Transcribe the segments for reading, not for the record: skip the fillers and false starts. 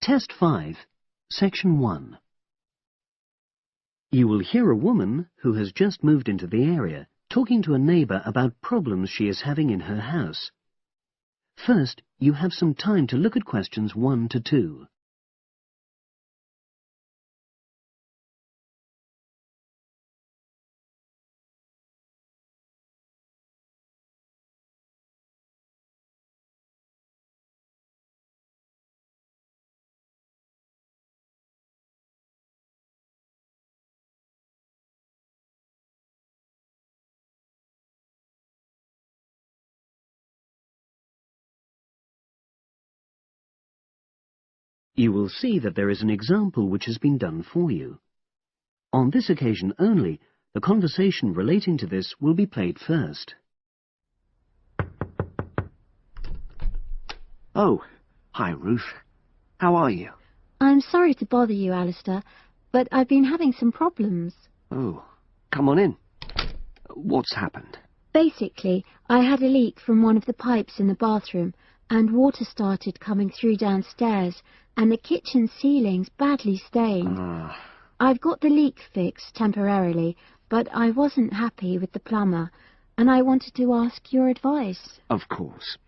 Test 5, Section 1. You will hear a woman who has just moved into the area talking to a neighbour about problems she is having in her house. First, you have some time to look at questions 1 to 2. You will see that there is an example which has been done for you. On this occasion only, the conversation relating to this will be played first. Oh, hi Ruth. How are you? I'm sorry to bother you, Alistair, but I've been having some problems. Oh, come on in. What's happened? Basically, I had a leak from one of the pipes in the bathroom, and water started coming through downstairs, and the kitchen ceiling's badly stained. I've got the leak fixed temporarily, but I wasn't happy with the plumber, and I wanted to ask your advice. Of course.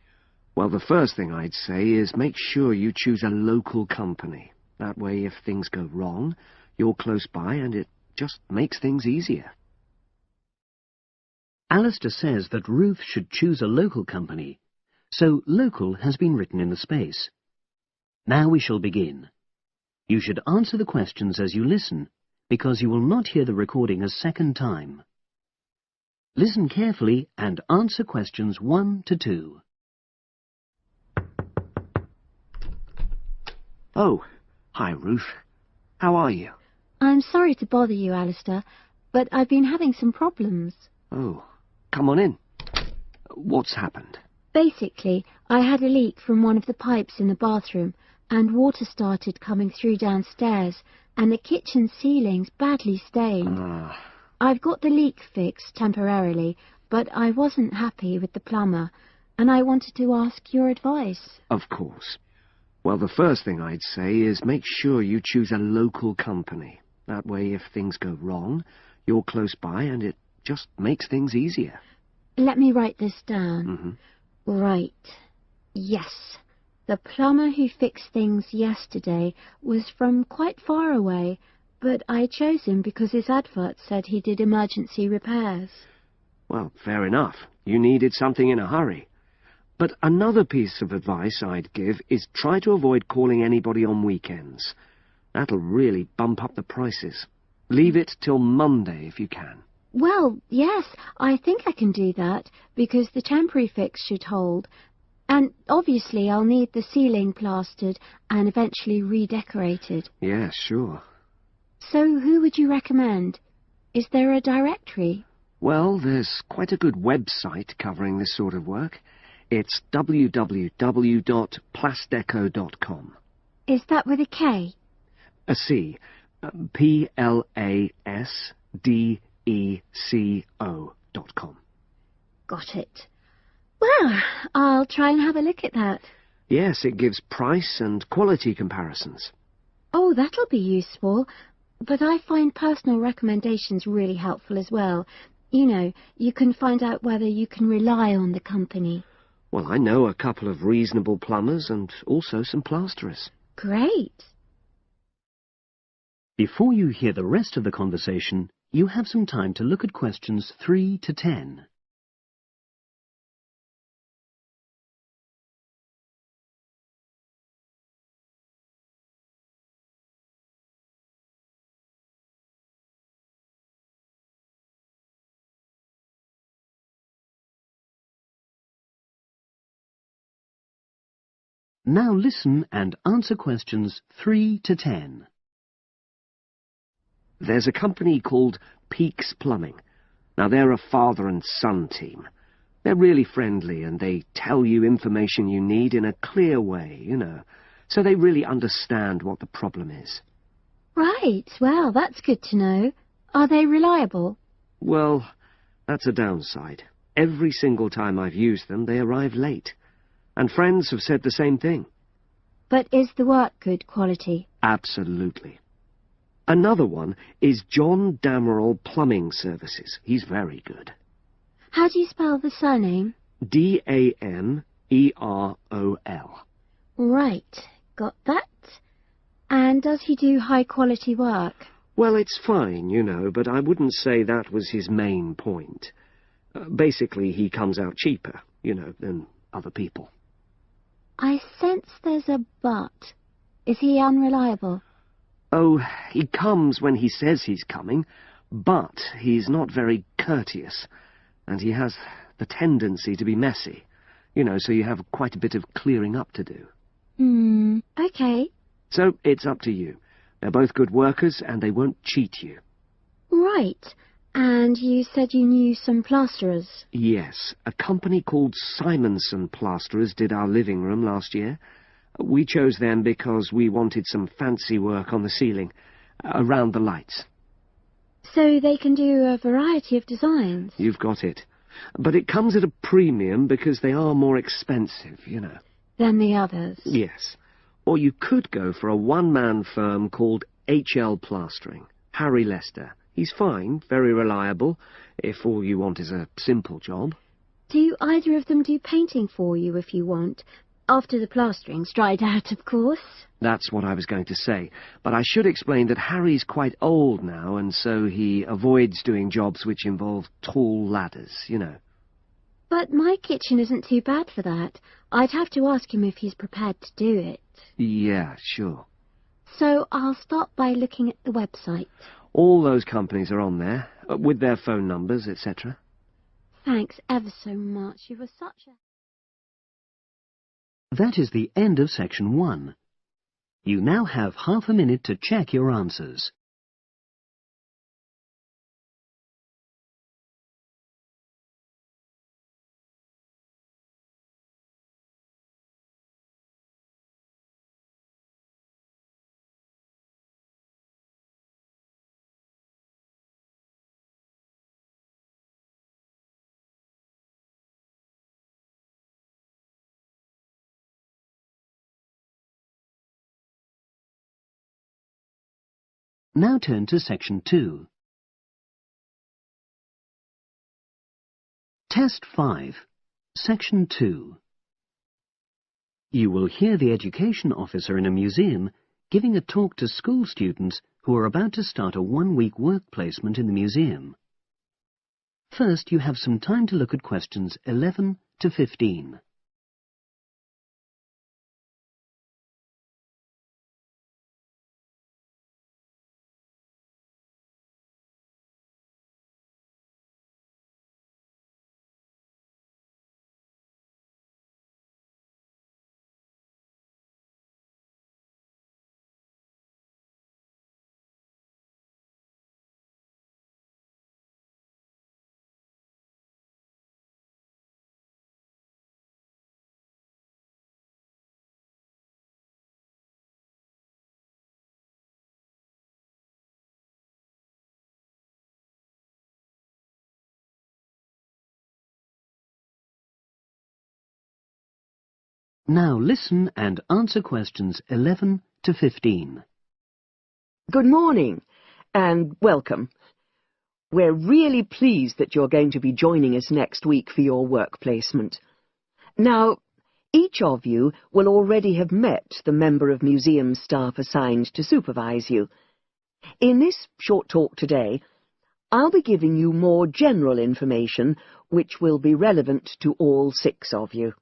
Well, the first thing I'd say is make sure you choose a local company. That way, if things go wrong, you're close by and it just makes things easier. Alistair says that Ruth should choose a local company, so local has been written in the space. Now we shall begin. You should answer the questions as you listen, because you will not hear the recording a second time. Listen carefully and answer questions 1 to 2. Oh, hi Ruth. How are you? I'm sorry to bother you, Alistair, but I've been having some problems. Oh, come on in. What's happened? Basically, I had a leak from one of the pipes in the bathroom, and water started coming through downstairs, and the kitchen ceiling's badly stained. I've got the leak fixed temporarily, but I wasn't happy with the plumber, and I wanted to ask your advice. Of course. Well, the first thing I'd say is make sure you choose a local company. That way, if things go wrong, you're close by and it just makes things easier. Let me write this down. Right. Yes. The plumber who fixed things yesterday was from quite far away, but I chose him because his advert said he did emergency repairs. Well, fair enough. You needed something in a hurry. But another piece of advice I'd give is try to avoid calling anybody on weekends. That'll really bump up the prices. Leave it till Monday if you can. Well, yes, I think I can do that, because the temporary fix should hold. And obviously I'll need the ceiling plastered and eventually redecorated. Yeah, sure. So who would you recommend? Is there a directory? Well, there's quite a good website covering this sort of work. It's www.plasdeco.com. Is that with a K? A C. PLASDECO.com. Got it. Well, I'll try and have a look at that. Yes, it gives price and quality comparisons. Oh, that'll be useful. But I find personal recommendations really helpful as well. You know, you can find out whether you can rely on the company. Well, I know a couple of reasonable plumbers and also some plasterers. Great. Before you hear the rest of the conversation, you have some time to look at questions 3 to 10. Now listen and answer questions 3 to 10. There's a company called Peaks Plumbing. Now, they're a father and son team. They're really friendly and they tell you information you need in a clear way, you know, so they really understand what the problem is. Right, well, that's good to know. Are they reliable? Well, that's a downside. Every single time I've used them, they arrive late. And friends have said the same thing. But is the work good quality? Absolutely. Another one is John Damerel Plumbing Services. He's very good. How do you spell the surname? Damerol. Right, got that. And does he do high-quality work? Well, it's fine, you know, but I wouldn't say that was his main point. Basically, he comes out cheaper, you know, than other people. I sense there's a but. Is he unreliable? Oh, he comes when he says he's coming, but he's not very courteous, and he has the tendency to be messy. You know, so you have quite a bit of clearing up to do. Okay. So it's up to you. They're both good workers, and they won't cheat you. Right. And you said you knew some plasterers? Yes, a company called Simonson Plasterers did our living room last year. We chose them because we wanted some fancy work on the ceiling, around the lights. So they can do a variety of designs? You've got it. But it comes at a premium because they are more expensive, you know. Than the others? Yes. Or you could go for a one-man firm called H.L. Plastering. Harry Lester. He's fine, very reliable, if all you want is a simple job. Do either of them do painting for you if you want? After the plastering's dried out, of course. That's what I was going to say. But I should explain that Harry's quite old now, and so he avoids doing jobs which involve tall ladders, you know. But my kitchen isn't too bad for that. I'd have to ask him if he's prepared to do it. Yeah, sure. So I'll start by looking at the website. All those companies are on there, with their phone numbers, etc. Thanks ever so much. You were such a... That is the end of section 1. You now have half a minute to check your answers. Now turn to section 2. Test 5, section 2. You will hear the education officer in a museum giving a talk to school students who are about to start a one-week work placement in the museum. First, you have some time to look at questions 11 to 15. Now listen and answer questions 11 to 15. Good morning and welcome. We're really pleased that you're going to be joining us next week for your work placement. Now, each of you will already have met the member of museum staff assigned to supervise you. In this short talk today, I'll be giving you more general information which will be relevant to all 6 of you.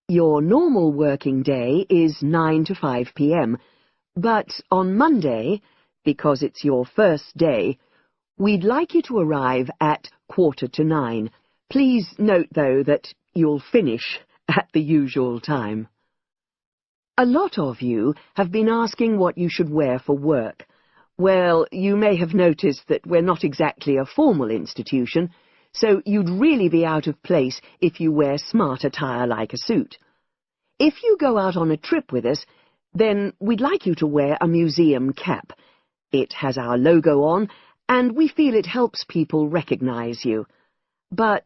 Your normal working day is 9 to 5 p.m., but on Monday, because it's your first day, we'd like you to arrive at 9:15. Please note, though, that you'll finish at the usual time. A lot of you have been asking what you should wear for work. Well, you may have noticed that we're not exactly a formal institution, so you'd really be out of place if you wear smart attire like a suit. If you go out on a trip with us, then we'd like you to wear a museum cap. It has our logo on, and we feel it helps people recognize you. But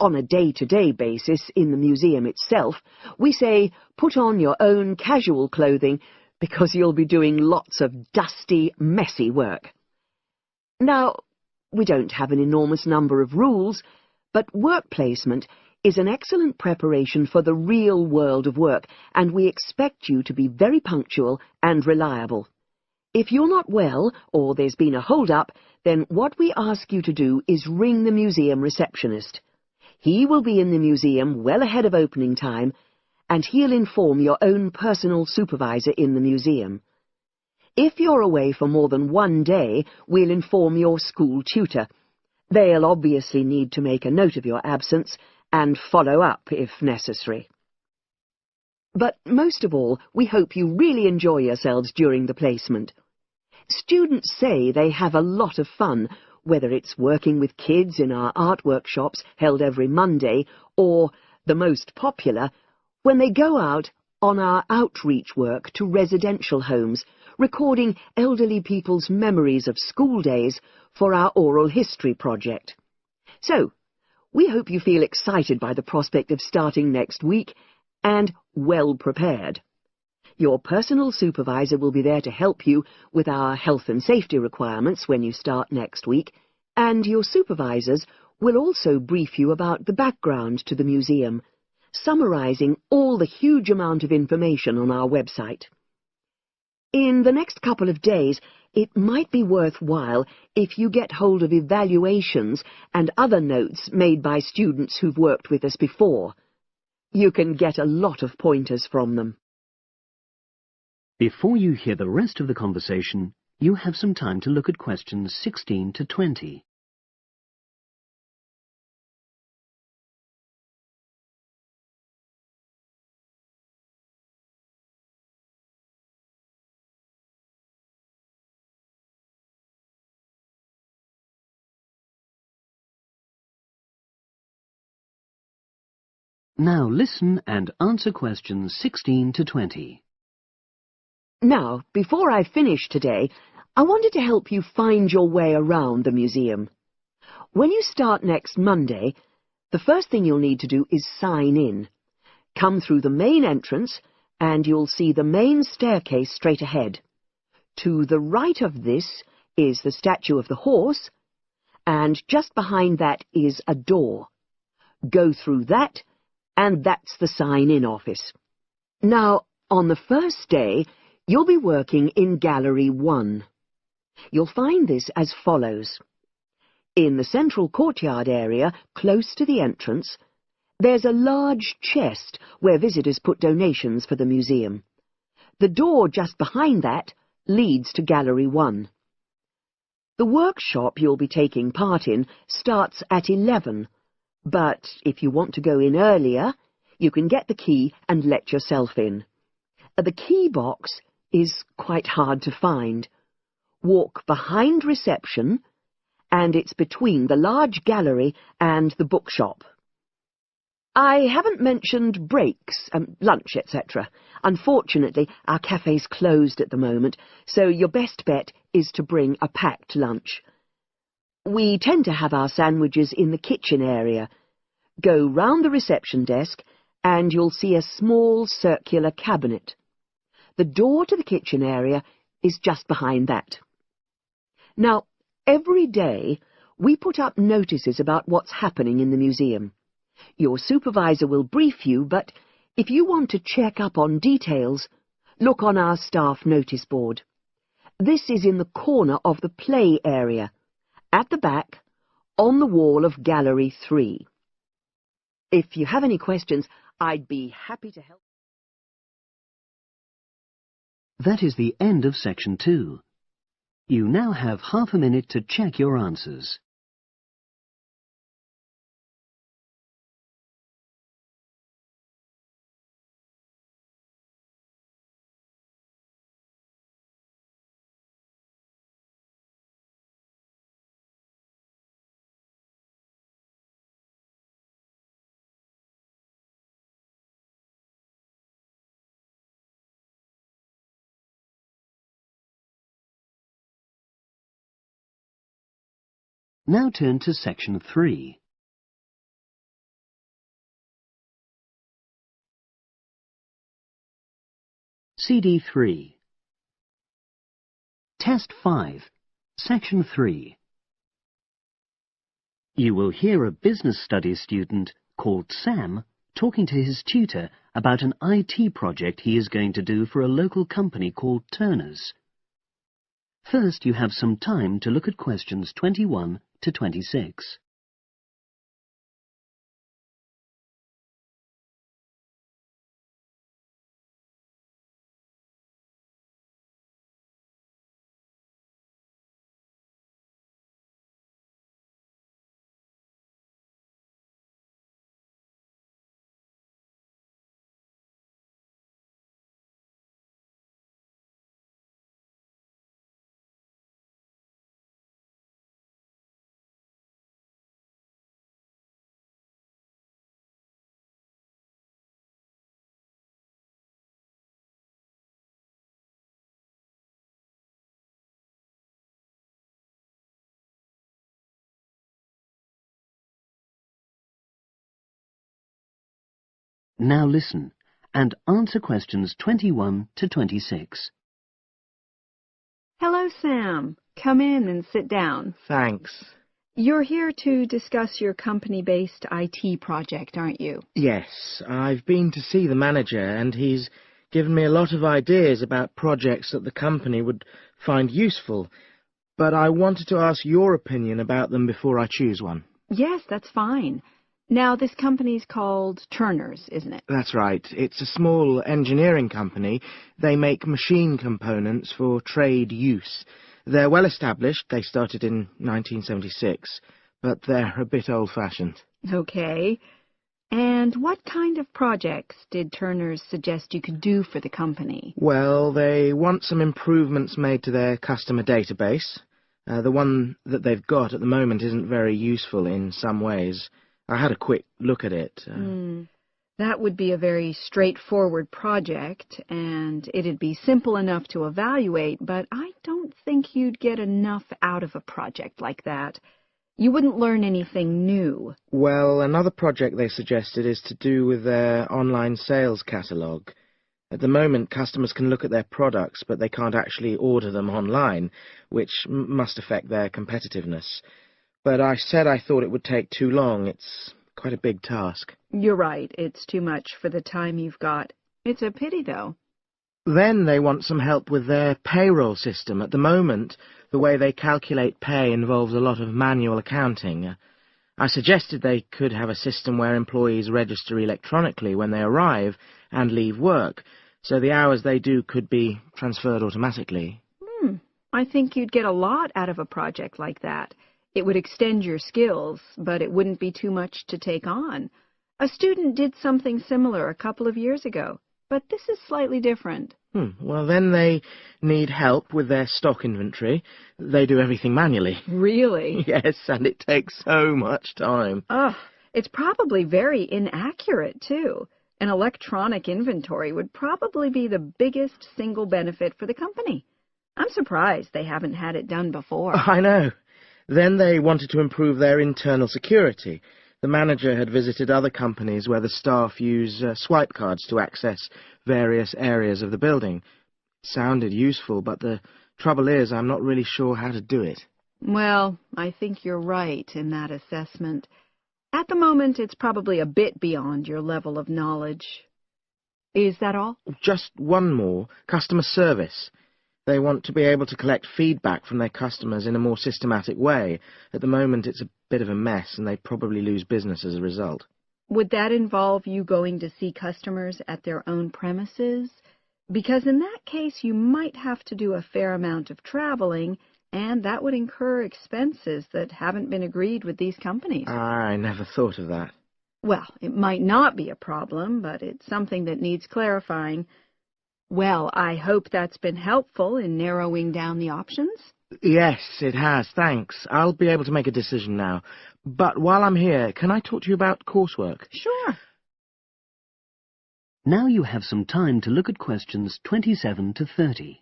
on a day-to-day basis in the museum itself, we say put on your own casual clothing because you'll be doing lots of dusty, messy work. Now, we don't have an enormous number of rules, but work placement is an excellent preparation for the real world of work, and we expect you to be very punctual and reliable. If you're not well, or there's been a hold-up, then what we ask you to do is ring the museum receptionist. He will be in the museum well ahead of opening time, and he'll inform your own personal supervisor in the museum. If you're away for more than one day, we'll inform your school tutor. They'll obviously need to make a note of your absence and follow up if necessary. But most of all, we hope you really enjoy yourselves during the placement. Students say they have a lot of fun, whether it's working with kids in our art workshops held every Monday, or, the most popular, when they go out on our outreach work to residential homes, recording elderly people's memories of school days for our oral history project. So, we hope you feel excited by the prospect of starting next week and well prepared. Your personal supervisor will be there to help you with our health and safety requirements when you start next week, and your supervisors will also brief you about the background to the museum, summarizing all the huge amount of information on our website. In the next couple of days, it might be worthwhile if you get hold of evaluations and other notes made by students who've worked with us before. You can get a lot of pointers from them. Before you hear the rest of the conversation, you have some time to look at questions 16 to 20. Now listen and answer questions 16 to 20. Now, before I finish today, I wanted to help you find your way around the museum. When you start next Monday, the first thing you'll need to do is sign in. Come through the main entrance, and you'll see the main staircase straight ahead. To the right of this is the statue of the horse, and just behind that is a door. Go through that, and that's the sign-in office. Now, on the first day, you'll be working in Gallery 1. You'll find this as follows. In the central courtyard area, close to the entrance, there's a large chest where visitors put donations for the museum. The door just behind that leads to Gallery 1. The workshop you'll be taking part in starts at 11, but if you want to go in earlier, you can get the key and let yourself in. The key box is quite hard to find. Walk behind reception, and it's between the large gallery and the bookshop. I haven't mentioned breaks, lunch, etc. Unfortunately, our cafe's closed at the moment, so your best bet is to bring a packed lunch. We tend to have our sandwiches in the kitchen area. Go round the reception desk, and you'll see a small circular cabinet. The door to the kitchen area is just behind that. Now, every day, we put up notices about what's happening in the museum. Your supervisor will brief you, but if you want to check up on details, look on our staff notice board. This is in the corner of the play area, at the back, on the wall of Gallery 3. If you have any questions, I'd be happy to help. That is the end of section 2. You now have half a minute to check your answers. Now turn to section 3. CD 3. Test 5, Section 3. You will hear a business studies student called Sam talking to his tutor about an IT project he is going to do for a local company called Turner's. First, you have some time to look at questions 21 to 26. Now listen and answer questions 21 to 26. Hello, Sam. Come in and sit down. Thanks. You're here to discuss your company-based IT project, aren't you? Yes, I've been to see the manager and he's given me a lot of ideas about projects that the company would find useful, but I wanted to ask your opinion about them before I choose one. Yes, that's fine. Now, this company's called Turner's, isn't it? That's right. It's a small engineering company. They make machine components for trade use. They're well established. They started in 1976, but they're a bit old-fashioned. Okay. And what kind of projects did Turner's suggest you could do for the company? Well, they want some improvements made to their customer database. The one that they've got at the moment isn't very useful in some ways. I had a quick look at it. That would be a very straightforward project, and it'd be simple enough to evaluate, but I don't think you'd get enough out of a project like that. You wouldn't learn anything new. Well, another project they suggested is to do with their online sales catalogue. At the moment, customers can look at their products, but they can't actually order them online, which must affect their competitiveness. But I said I thought it would take too long. It's quite a big task. You're right. It's too much for the time you've got. It's a pity, though. Then they want some help with their payroll system. At the moment, the way they calculate pay involves a lot of manual accounting. I suggested they could have a system where employees register electronically when they arrive and leave work, so the hours they do could be transferred automatically. I think you'd get a lot out of a project like that. It would extend your skills, but it wouldn't be too much to take on. A student did something similar a couple of years ago, but this is slightly different. Well, then they need help with their stock inventory. They do everything manually. Really? Yes, and it takes so much time. Oh, it's probably very inaccurate, too. An electronic inventory would probably be the biggest single benefit for the company. I'm surprised they haven't had it done before. I know. Then they wanted to improve their internal security. The manager had visited other companies where the staff use swipe cards to access various areas of the building. It sounded useful, but the trouble is I'm not really sure how to do it. Well, I think you're right in that assessment. At the moment, it's probably a bit beyond your level of knowledge. Is that all? Just one more. Customer service. They want to be able to collect feedback from their customers in a more systematic way. At the moment, it's a bit of a mess, and they probably lose business as a result. Would that involve you going to see customers at their own premises? Because in that case, you might have to do a fair amount of traveling, and that would incur expenses that haven't been agreed with these companies. I never thought of that. Well, it might not be a problem, but it's something that needs clarifying. Well, I hope that's been helpful in narrowing down the options. Yes, it has, thanks. I'll be able to make a decision now. But while I'm here, can I talk to you about coursework? Sure. Now you have some time to look at questions 27 to 30.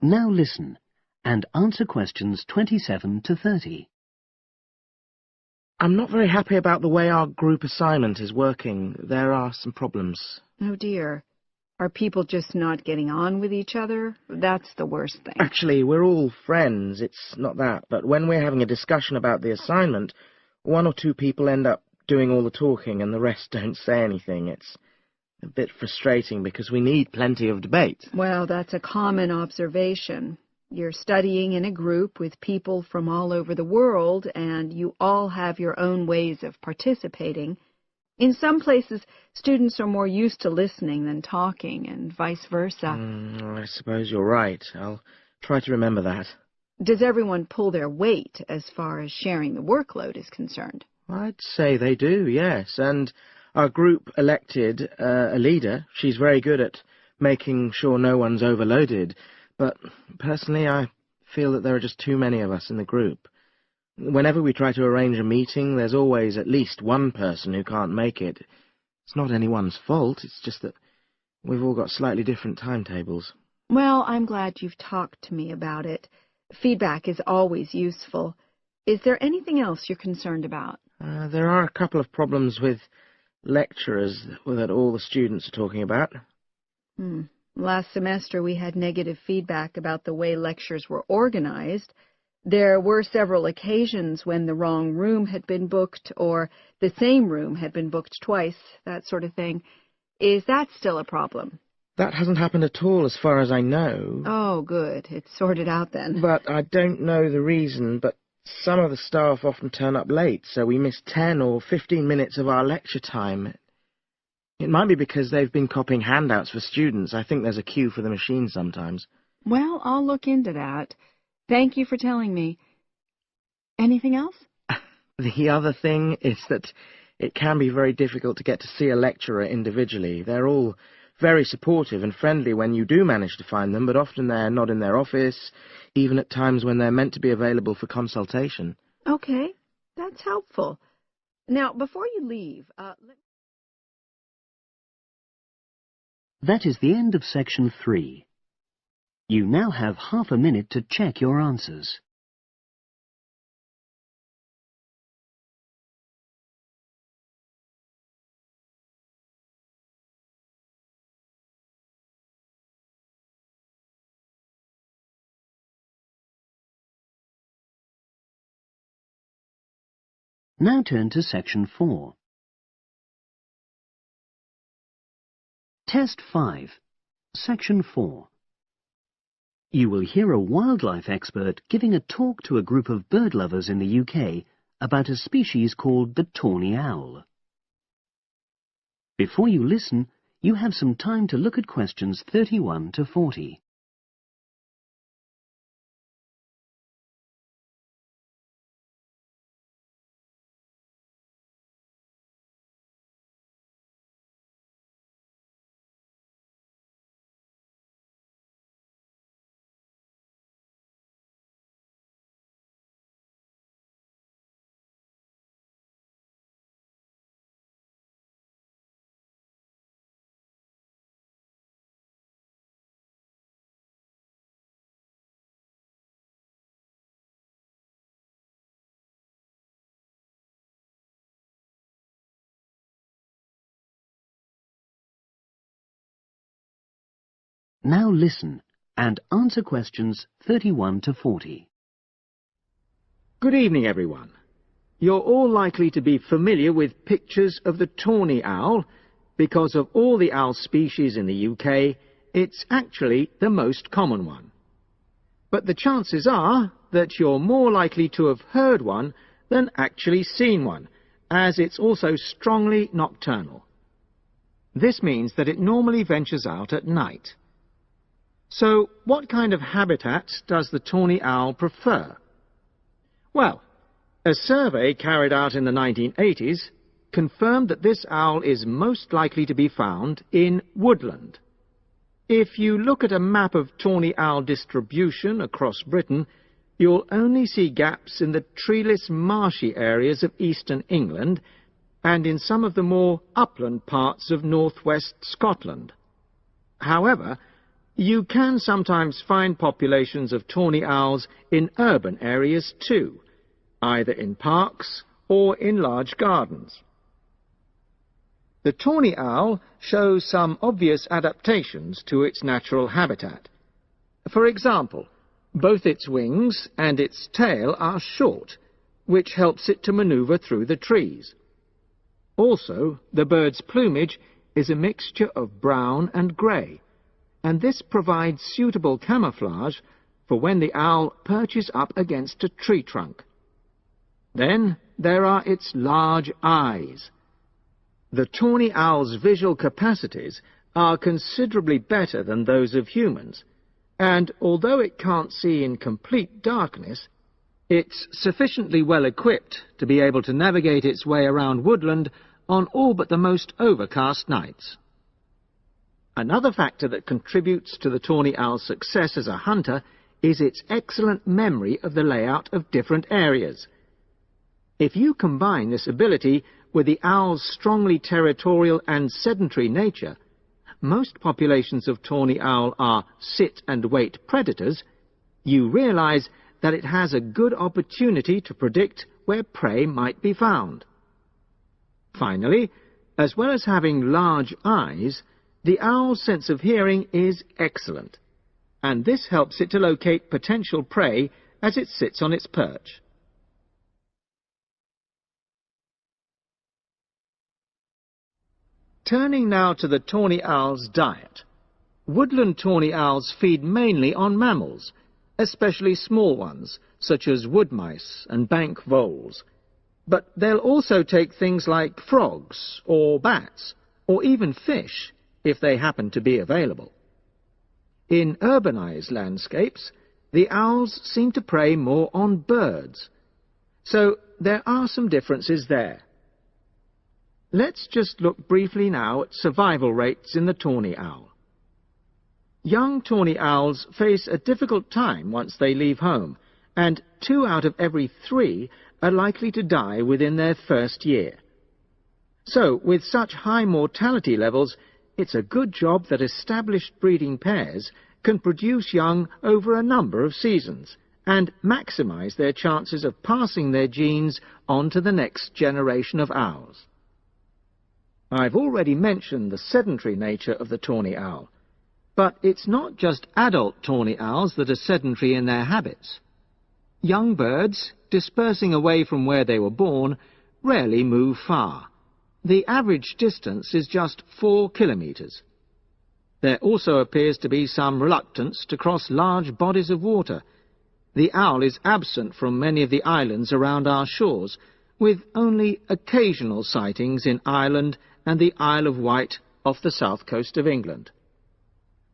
Now listen and answer questions 27 to 30. I'm not very happy about the way our group assignment is working. There are some problems. Oh, dear. Are people just not getting on with each other? That's the worst thing. Actually, we're all friends. It's not that. But when we're having a discussion about the assignment, one or two people end up doing all the talking and the rest don't say anything. It's a bit frustrating because we need plenty of debate. Well, that's a common observation. You're studying in a group with people from all over the world, and you all have your own ways of participating. In some places, students are more used to listening than talking, and vice versa. I suppose you're right. I'll try to remember that. Does everyone pull their weight as far as sharing the workload is concerned? I'd say they do, yes. And our group elected a leader. She's very good at making sure no one's overloaded. But personally, I feel that there are just too many of us in the group. Whenever we try to arrange a meeting, there's always at least one person who can't make it. It's not anyone's fault, it's just that we've all got slightly different timetables. Well, I'm glad you've talked to me about it. Feedback is always useful. Is there anything else you're concerned about? There are a couple of problems with lecturers that all the students are talking about. Last semester we had negative feedback about the way lectures were organized. There were several occasions when the wrong room had been booked or the same room had been booked twice, that sort of thing. Is that still a problem? That hasn't happened at all as far as I know. Oh, good. It's sorted out then. But I don't know the reason, but some of the staff often turn up late, so we miss 10 or 15 minutes of our lecture time. It might be because they've been copying handouts for students. I think there's a queue for the machine sometimes. Well, I'll look into that. Thank you for telling me. Anything else? The other thing is that it can be very difficult to get to see a lecturer individually. They're all very supportive and friendly when you do manage to find them, but often they're not in their office, even at times when they're meant to be available for consultation. Okay, that's helpful. Now, before you leave, That is the end of section 3. You now have half a minute to check your answers. Now turn to section 4. Test 5, section 4. You will hear a wildlife expert giving a talk to a group of bird lovers in the UK about a species called the tawny owl. Before you listen, you have some time to look at questions 31 to 40. Now listen and answer questions 31 to 40. Good evening, everyone. You're all likely to be familiar with pictures of the tawny owl. Because of all the owl species in the UK, it's actually the most common one. But the chances are that you're more likely to have heard one than actually seen one, as it's also strongly nocturnal. This means that it normally ventures out at night. So, what kind of habitat does the tawny owl prefer? Well, a survey carried out in the 1980s confirmed that this owl is most likely to be found in woodland. If you look at a map of tawny owl distribution across Britain, you'll only see gaps in the treeless marshy areas of eastern England and in some of the more upland parts of northwest Scotland. However, You can sometimes find populations of tawny owls in urban areas too, either in parks or in large gardens. The tawny owl shows some obvious adaptations to its natural habitat. For example, both its wings and its tail are short, which helps it to maneuver through the trees. Also, the bird's plumage is a mixture of brown and grey, and this provides suitable camouflage for when the owl perches up against a tree trunk. Then there are its large eyes. The tawny owl's visual capacities are considerably better than those of humans, and although it can't see in complete darkness, it's sufficiently well equipped to be able to navigate its way around woodland on all but the most overcast nights. Another factor that contributes to the tawny owl's success as a hunter is its excellent memory of the layout of different areas. If you combine this ability with the owl's strongly territorial and sedentary nature, most populations of tawny owl are sit-and-wait predators, you realize that it has a good opportunity to predict where prey might be found. Finally, as well as having large eyes, the owl's sense of hearing is excellent, and this helps it to locate potential prey as it sits on its perch. Turning now to the tawny owl's diet. Woodland tawny owls feed mainly on mammals, especially small ones, such as wood mice and bank voles. But they'll also take things like frogs, or bats, or even fish, if they happen to be available. In urbanized landscapes, the owls seem to prey more on birds, so there are some differences there. Let's just look briefly now at survival rates in the tawny owl. Young tawny owls face a difficult time once they leave home, and 2 out of every 3 are likely to die within their first year. So, with such high mortality levels, it's a good job that established breeding pairs can produce young over a number of seasons and maximize their chances of passing their genes on to the next generation of owls. I've already mentioned the sedentary nature of the tawny owl, but it's not just adult tawny owls that are sedentary in their habits. Young birds, dispersing away from where they were born, rarely move far. The average distance is just 4 kilometers. There also appears to be some reluctance to cross large bodies of water. The owl is absent from many of the islands around our shores, with only occasional sightings in Ireland and the Isle of Wight off the south coast of England.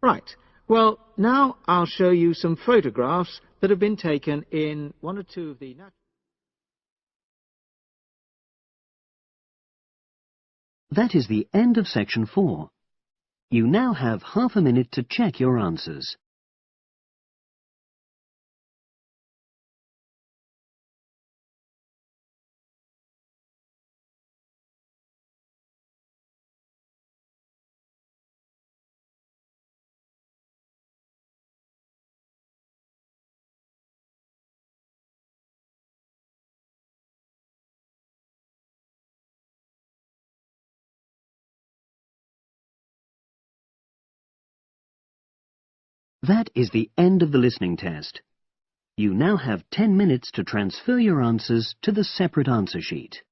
Right, well, now I'll show you some photographs that have been taken in 1 or 2 of the... That is the end of section 4. You now have half a minute to check your answers. That is the end of the listening test. You now have 10 minutes to transfer your answers to the separate answer sheet.